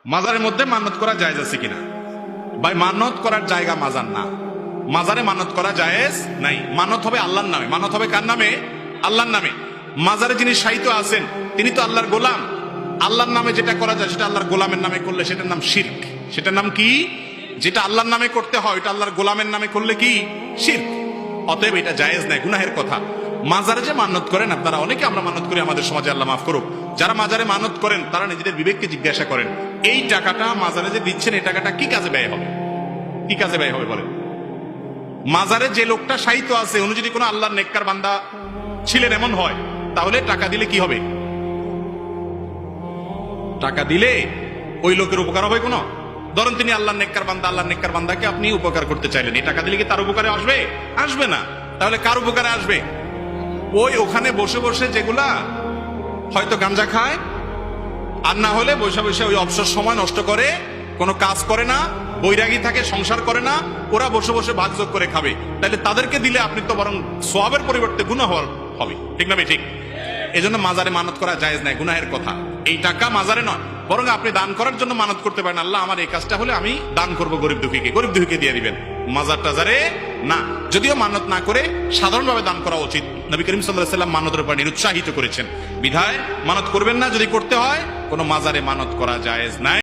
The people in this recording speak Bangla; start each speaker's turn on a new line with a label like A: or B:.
A: মাজারের মধ্যে মান্নত করা জায়েজ আছে কিনা? ভাই, মান্নত করার জায়গা মাজার না। মাজারে মান্নত করা জায়েজ নাই। মানত হবে আল্লাহর নামে। মানত হবে কার নামে? আল্লাহর নামে। মাজারে যিনি শায়িত আছেন তিনি তো আল্লাহর গোলাম। আল্লাহর নামে যেটা করা যায় সেটা আল্লাহর গোলামের নামে করলে সেটার নাম শিরক। সেটার নাম কি? যেটা আল্লাহর নামে করতে হয় ওটা আল্লাহর গোলামের নামে করলে কি? শিরক। অতএব এটা জায়েজ নাই, গুনাহের কথা। মাজারে যে মানত করেন আপনারা, অনেকে আমরা মানত করি আমাদের সমাজে, আল্লাহ মাফ করুক। যারা মাজারে মানত করেন তারা নিজেদের বিবেককে জিজ্ঞাসা করেন, এই টাকাটা মাজারে যে দিচ্ছেন এই টাকাটা কি কাজে ব্যয় হবে? কি কাজে ব্যয় হবে বলেন? মাজারে যে লোকটা শায়িত আছে উনি যদি কোনো আল্লাহর নেককার বান্দা ছিলেন এমন হয়, তাহলে টাকা দিলে কি হবে? টাকা দিলে ওই লোকের উপকার হবে কোনো? ধরেন তিনি আল্লাহর নেককার বান্দা, আল্লাহর নেককার বান্দাকে আপনি উপকার করতে চাইলেন, এই টাকা দিলে কি তার উপকারে আসবে? আসবে না। তাহলে কার উপকারে আসবে? ওই ওখানে বসে বসে যেগুলা হয়তো গাঞ্জা খায়, আর না হলে বসে বসে ওই অবসর সময় নষ্ট করে, কোনো কাজ করে না, বৈরাগী থাকে, সংসার করে না, ওরা বসে বসে ভাগযোগ করে খাবে, তাহলে তাদেরকে দিলে আপনি তো বরং সওয়াবের পরিবর্তে গুনাহ হবে। ঠিক না ভাই? ঠিক। এজন্য মাজারে মানত করা জায়েজ নাই, গুনাহের কথা। এই টাকা মাজারে নয়, বরং আপনি দান করার জন্য মানত করতে পারেন, আল্লাহ আমার এই কাজটা হলে আমি দান করব গরিব দুঃখীকে, গরিব দুঃখীকে দিয়ে দিবেন। মাজার টাজারে না। যদিও মানত না করে সাধারণভাবে দান করা উচিত। নবী করিম সাল্লাল্লাহু আলাইহি ওয়াসাল্লাম মানতের উপর নিরুৎসাহিত করেছেন। বিধায় মানত করবেন না, যদি করতে হয় কোনো মাজারে মানত করা জায়েজ নাই।